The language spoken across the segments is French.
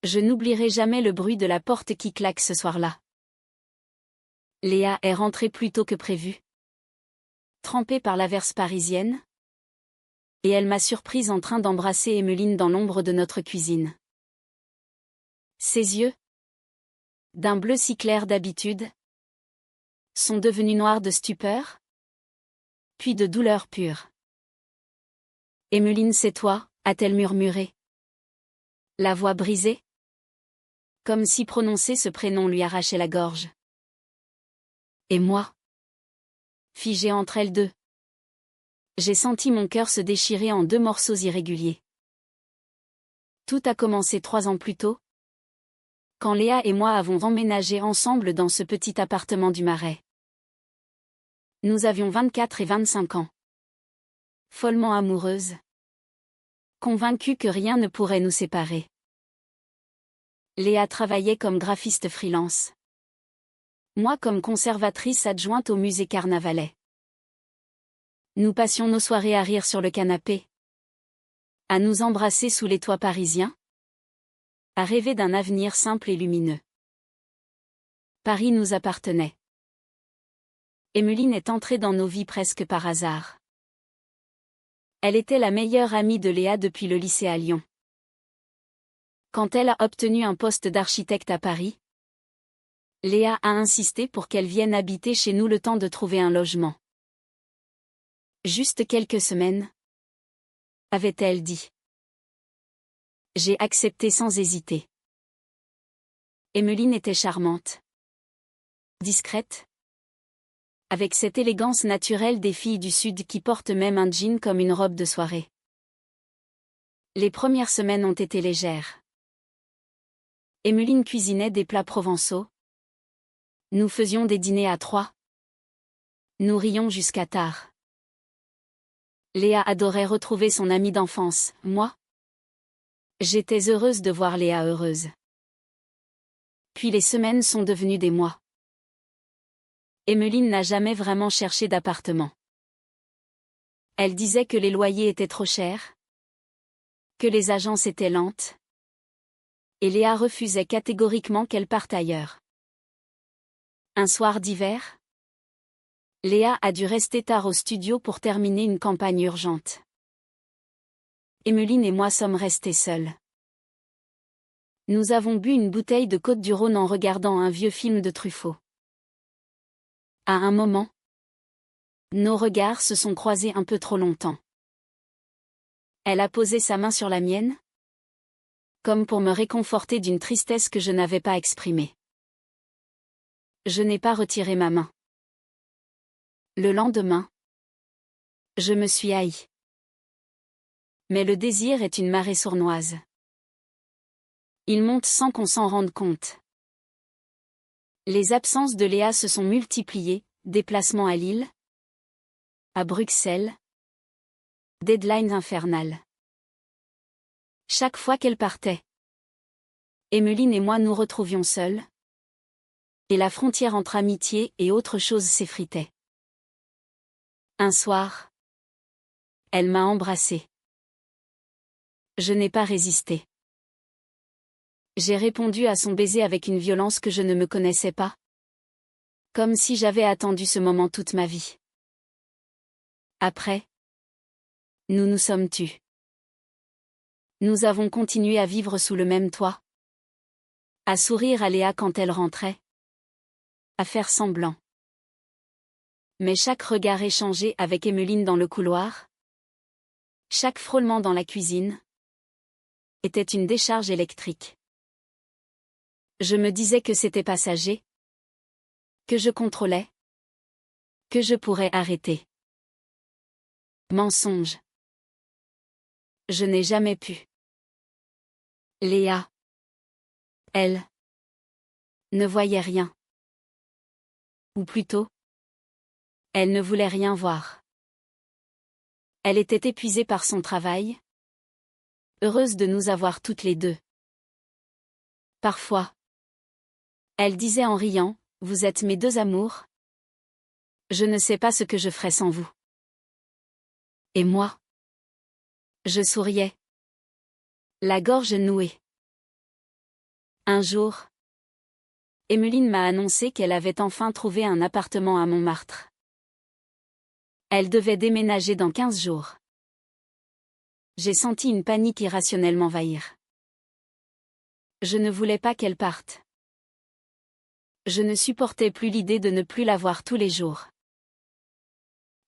Je n'oublierai jamais le bruit de la porte qui claque ce soir-là. Léa est rentrée plus tôt que prévu, trempée par l'averse parisienne, et elle m'a surprise en train d'embrasser Emmeline dans l'ombre de notre cuisine. Ses yeux, d'un bleu si clair d'habitude, sont devenus noirs de stupeur, puis de douleur pure. « Emmeline, c'est toi » a-t-elle murmuré. La voix brisée, comme si prononcer ce prénom lui arrachait la gorge. Et moi, figée entre elles deux, j'ai senti mon cœur se déchirer en 2 morceaux irréguliers. Tout a commencé 3 ans plus tôt, quand Léa et moi avons emménagé ensemble dans ce petit appartement du Marais. Nous avions 24 et 25 ans. Follement amoureuses, convaincues que rien ne pourrait nous séparer. Léa travaillait comme graphiste freelance. Moi comme conservatrice adjointe au musée Carnavalet. Nous passions nos soirées à rire sur le canapé, à nous embrasser sous les toits parisiens, à rêver d'un avenir simple et lumineux. Paris nous appartenait. Emmeline est entrée dans nos vies presque par hasard. Elle était la meilleure amie de Léa depuis le lycée à Lyon. Quand elle a obtenu un poste d'architecte à Paris, Léa a insisté pour qu'elle vienne habiter chez nous le temps de trouver un logement. Juste quelques semaines, avait-elle dit. J'ai accepté sans hésiter. Emmeline était charmante, discrète, avec cette élégance naturelle des filles du Sud qui portent même un jean comme une robe de soirée. Les premières semaines ont été légères. Emmeline cuisinait des plats provençaux. Nous faisions des dîners à 3. Nous rions jusqu'à tard. Léa adorait retrouver son amie d'enfance, moi. J'étais heureuse de voir Léa heureuse. Puis les semaines sont devenues des mois. Emmeline n'a jamais vraiment cherché d'appartement. Elle disait que les loyers étaient trop chers, que les agences étaient lentes, et Léa refusait catégoriquement qu'elle parte ailleurs. Un soir d'hiver, Léa a dû rester tard au studio pour terminer une campagne urgente. Emmeline et moi sommes restés seuls. Nous avons bu une bouteille de Côtes-du-Rhône en regardant un vieux film de Truffaut. À un moment, nos regards se sont croisés un peu trop longtemps. Elle a posé sa main sur la mienne, comme pour me réconforter d'une tristesse que je n'avais pas exprimée. Je n'ai pas retiré ma main. Le lendemain, je me suis haïe. Mais le désir est une marée sournoise. Il monte sans qu'on s'en rende compte. Les absences de Léa se sont multipliées, déplacements à Lille, à Bruxelles, deadlines infernales. Chaque fois qu'elle partait, Emmeline et moi nous retrouvions seuls, et la frontière entre amitié et autre chose s'effritait. Un soir, elle m'a embrassée. Je n'ai pas résisté. J'ai répondu à son baiser avec une violence que je ne me connaissais pas. Comme si j'avais attendu ce moment toute ma vie. Après, nous nous sommes tus. Nous avons continué à vivre sous le même toit. À sourire à Léa quand elle rentrait. À faire semblant. Mais chaque regard échangé avec Emmeline dans le couloir, chaque frôlement dans la cuisine, était une décharge électrique. Je me disais que c'était passager, que je contrôlais, que je pourrais arrêter. Mensonge. Je n'ai jamais pu. Léa. Elle. Ne voyait rien. Ou plutôt, elle ne voulait rien voir. Elle était épuisée par son travail, heureuse de nous avoir toutes les deux. Parfois, elle disait en riant, « Vous êtes mes 2 amours. Je ne sais pas ce que je ferais sans vous. » Et moi, je souriais, la gorge nouée. Un jour, Emmeline m'a annoncé qu'elle avait enfin trouvé un appartement à Montmartre. Elle devait déménager dans 15 jours. J'ai senti une panique irrationnelle m'envahir. Je ne voulais pas qu'elle parte. Je ne supportais plus l'idée de ne plus la voir tous les jours.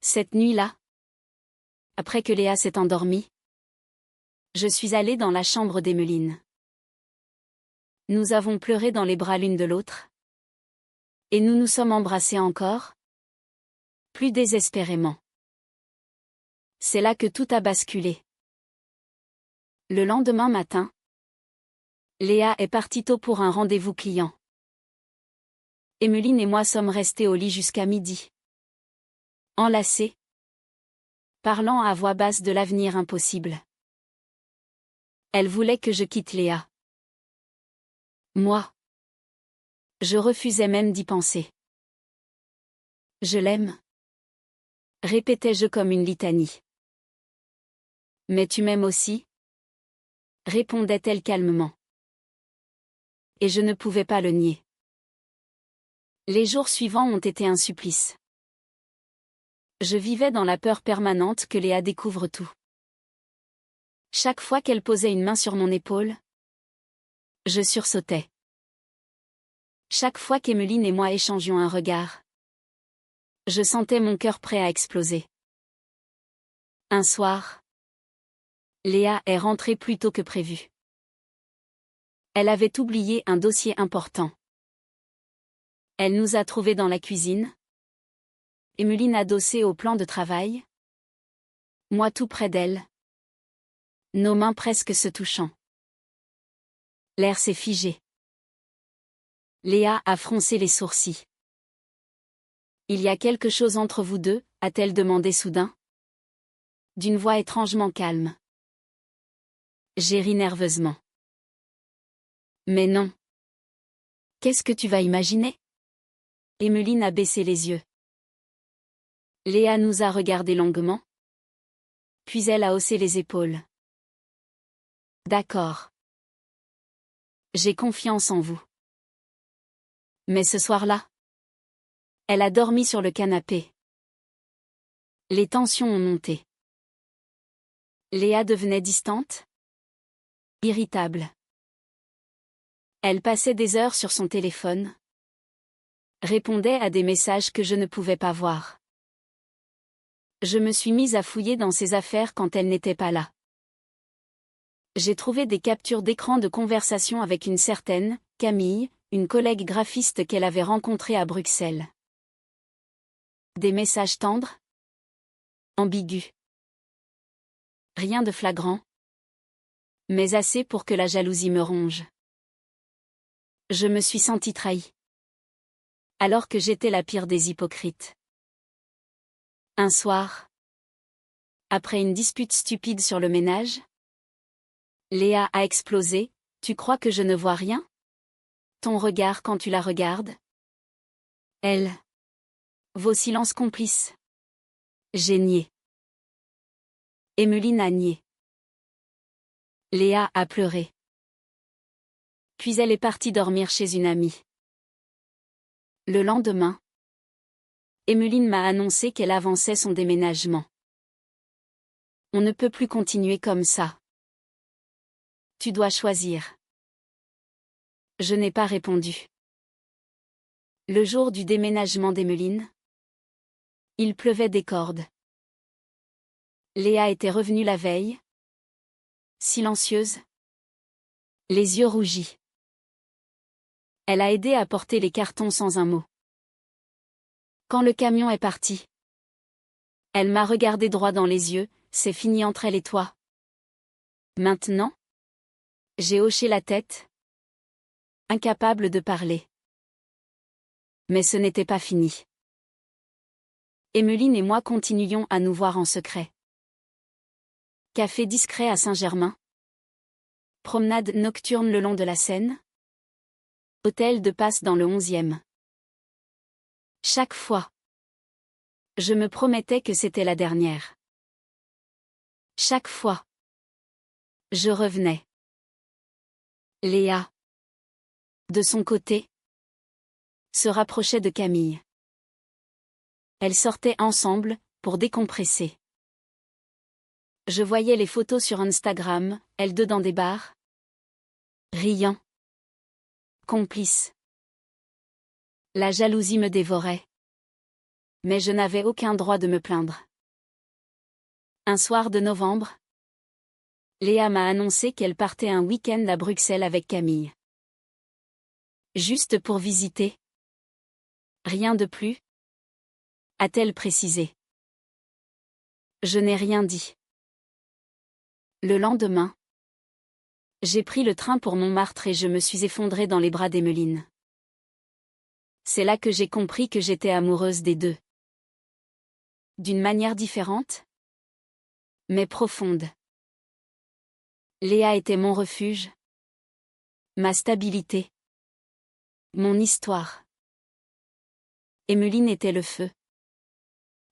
Cette nuit-là, après que Léa s'est endormie, je suis allée dans la chambre d'Emmeline. Nous avons pleuré dans les bras l'une de l'autre. Et nous nous sommes embrassés encore, plus désespérément. C'est là que tout a basculé. Le lendemain matin, Léa est partie tôt pour un rendez-vous client. Emmeline et moi sommes restés au lit jusqu'à midi. Enlacés, parlant à voix basse de l'avenir impossible. Elle voulait que je quitte Léa. Moi, je refusais même d'y penser. Je l'aime, répétais-je comme une litanie. Mais tu m'aimes aussi, répondait-elle calmement. Et je ne pouvais pas le nier. Les jours suivants ont été un supplice. Je vivais dans la peur permanente que Léa découvre tout. Chaque fois qu'elle posait une main sur mon épaule, je sursautais. Chaque fois qu'Emmeline et moi échangions un regard, je sentais mon cœur prêt à exploser. Un soir, Léa est rentrée plus tôt que prévu. Elle avait oublié un dossier important. Elle nous a trouvés dans la cuisine, Emmeline adossée au plan de travail, moi tout près d'elle, nos mains presque se touchant. L'air s'est figé. Léa a froncé les sourcils. Il y a quelque chose entre vous deux, a-t-elle demandé soudain, d'une voix étrangement calme. J'ai ri nerveusement. Mais non. Qu'est-ce que tu vas imaginer? Emmeline a baissé les yeux. Léa nous a regardés longuement. Puis elle a haussé les épaules. D'accord. J'ai confiance en vous. Mais ce soir-là, elle a dormi sur le canapé. Les tensions ont monté. Léa devenait distante, irritable. Elle passait des heures sur son téléphone, répondait à des messages que je ne pouvais pas voir. Je me suis mise à fouiller dans ses affaires quand elle n'était pas là. J'ai trouvé des captures d'écran de conversation avec une certaine Camille, une collègue graphiste qu'elle avait rencontrée à Bruxelles. Des messages tendres, ambigus. Rien de flagrant, mais assez pour que la jalousie me ronge. Je me suis sentie trahie. Alors que j'étais la pire des hypocrites. Un soir, après une dispute stupide sur le ménage, Léa a explosé. Tu crois que je ne vois rien? Ton regard quand tu la regardes? Elle. Vos silences complices. J'ai nié. Emmeline a nié. Léa a pleuré. Puis elle est partie dormir chez une amie. Le lendemain, Emmeline m'a annoncé qu'elle avançait son déménagement. On ne peut plus continuer comme ça. Tu dois choisir. Je n'ai pas répondu. Le jour du déménagement d'Emmeline, il pleuvait des cordes. Léa était revenue la veille, silencieuse, les yeux rougis. Elle a aidé à porter les cartons sans un mot. Quand le camion est parti, elle m'a regardé droit dans les yeux. C'est fini entre elle et toi. Maintenant? J'ai hoché la tête, incapable de parler. Mais ce n'était pas fini. Emmeline et moi continuions à nous voir en secret. Café discret à Saint-Germain. Promenade nocturne le long de la Seine. Hôtel de passe dans le 11e. Chaque fois, je me promettais que c'était la dernière. Chaque fois, je revenais. Léa. De son côté, se rapprochait de Camille. Elles sortaient ensemble, pour décompresser. Je voyais les photos sur Instagram, elles deux dans des bars. Riant. Complices. La jalousie me dévorait. Mais je n'avais aucun droit de me plaindre. Un soir de novembre, Léa m'a annoncé qu'elle partait un week-end à Bruxelles avec Camille. Juste pour visiter. Rien de plus, a-t-elle précisé. Je n'ai rien dit. Le lendemain, j'ai pris le train pour Montmartre et je me suis effondrée dans les bras d'Emmeline. C'est là que j'ai compris que j'étais amoureuse des deux. D'une manière différente, mais profonde. Léa était mon refuge, ma stabilité, mon histoire. Emmeline était le feu,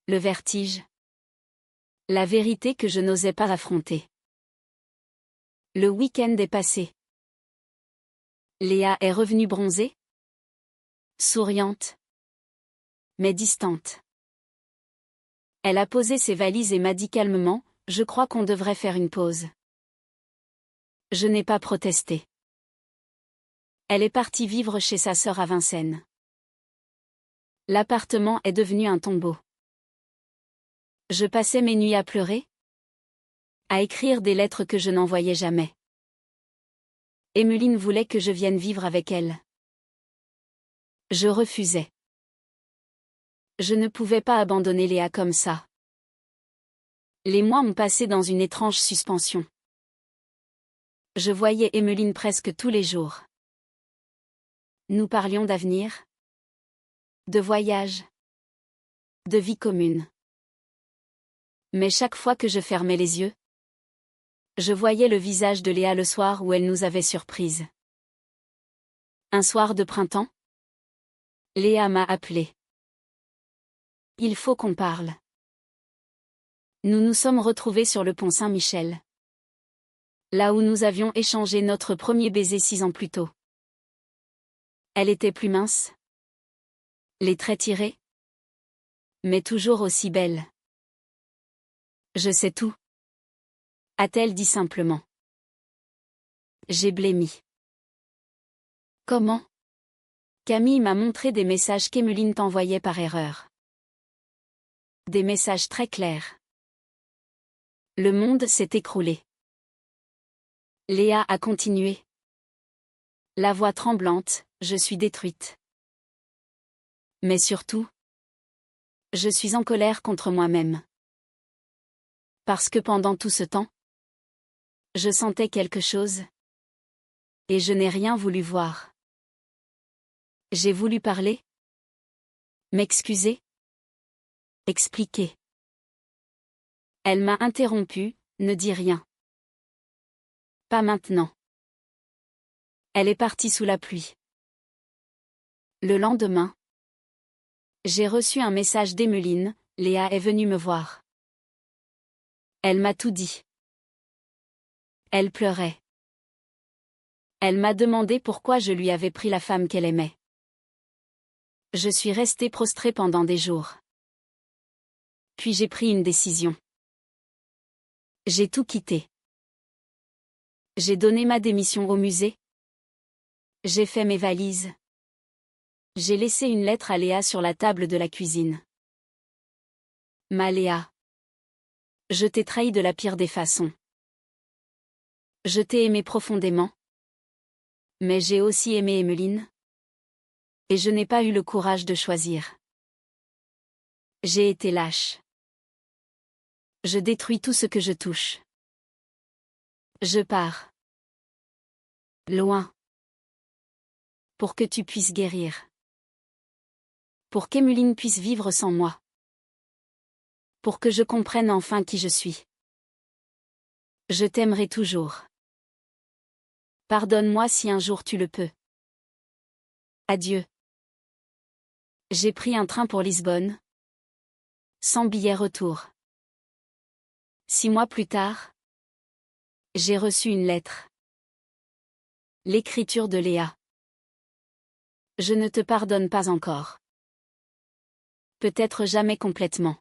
le vertige, la vérité que je n'osais pas affronter. Le week-end est passé. Léa est revenue bronzée, souriante, mais distante. Elle a posé ses valises et m'a dit calmement, « Je crois qu'on devrait faire une pause. » Je n'ai pas protesté. Elle est partie vivre chez sa sœur à Vincennes. L'appartement est devenu un tombeau. Je passais mes nuits à pleurer, à écrire des lettres que je n'envoyais jamais. Emmeline voulait que je vienne vivre avec elle. Je refusais. Je ne pouvais pas abandonner Léa comme ça. Les mois ont passé dans une étrange suspension. Je voyais Emmeline presque tous les jours. Nous parlions d'avenir, de voyage, de vie commune. Mais chaque fois que je fermais les yeux, je voyais le visage de Léa le soir où elle nous avait surprises. Un soir de printemps, Léa m'a appelé. Il faut qu'on parle. Nous nous sommes retrouvés sur le pont Saint-Michel. Là où nous avions échangé notre premier baiser 6 ans plus tôt. Elle était plus mince, les traits tirés, mais toujours aussi belle. Je sais tout, a-t-elle dit simplement. J'ai blêmi. Comment? Camille m'a montré des messages qu'Emmeline t'envoyait par erreur. Des messages très clairs. Le monde s'est écroulé. Léa a continué. La voix tremblante, je suis détruite. Mais surtout, je suis en colère contre moi-même. Parce que pendant tout ce temps, je sentais quelque chose. Et je n'ai rien voulu voir. J'ai voulu parler. M'excuser. Expliquer. Elle m'a interrompu, ne dis rien. Pas maintenant. Elle est partie sous la pluie. Le lendemain, j'ai reçu un message d'Emmeline, Léa est venue me voir. Elle m'a tout dit. Elle pleurait. Elle m'a demandé pourquoi je lui avais pris la femme qu'elle aimait. Je suis restée prostrée pendant des jours. Puis j'ai pris une décision. J'ai tout quitté. J'ai donné ma démission au musée. J'ai fait mes valises. J'ai laissé une lettre à Léa sur la table de la cuisine. Ma Léa. Je t'ai trahi de la pire des façons. Je t'ai aimé profondément. Mais j'ai aussi aimé Emmeline. Et je n'ai pas eu le courage de choisir. J'ai été lâche. Je détruis tout ce que je touche. Je pars. Loin. Pour que tu puisses guérir. Pour qu'Emmeline puisse vivre sans moi. Pour que je comprenne enfin qui je suis. Je t'aimerai toujours. Pardonne-moi si un jour tu le peux. Adieu. J'ai pris un train pour Lisbonne. Sans billet retour. 6 mois plus tard, j'ai reçu une lettre. L'écriture de Léa. Je ne te pardonne pas encore. Peut-être jamais complètement.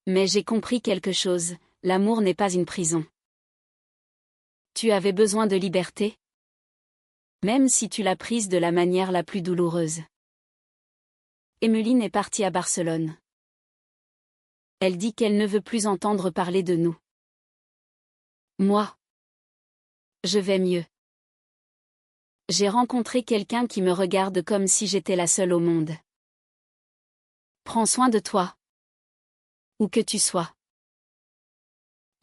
Mais j'ai compris quelque chose, l'amour n'est pas une prison. Tu avais besoin de liberté? Même si tu l'as prise de la manière la plus douloureuse. Emmeline est partie à Barcelone. Elle dit qu'elle ne veut plus entendre parler de nous. Moi, je vais mieux. J'ai rencontré quelqu'un qui me regarde comme si j'étais la seule au monde. Prends soin de toi. Où que tu sois.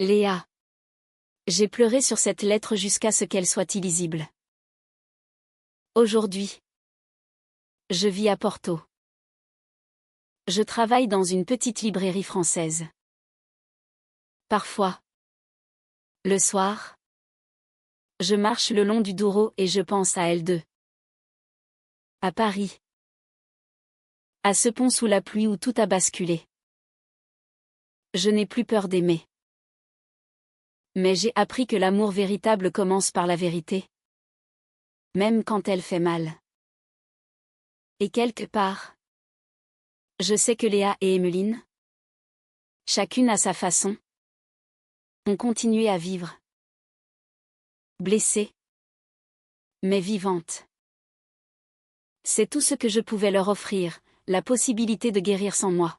Léa. J'ai pleuré sur cette lettre jusqu'à ce qu'elle soit illisible. Aujourd'hui, je vis à Porto. Je travaille dans une petite librairie française. Parfois, le soir, je marche le long du Douro et je pense à elle deux. À Paris. À ce pont sous la pluie où tout a basculé. Je n'ai plus peur d'aimer. Mais j'ai appris que l'amour véritable commence par la vérité. Même quand elle fait mal. Et quelque part, je sais que Léa et Emmeline, chacune à sa façon, ont continué à vivre. Blessées, mais vivantes. C'est tout ce que je pouvais leur offrir, la possibilité de guérir sans moi.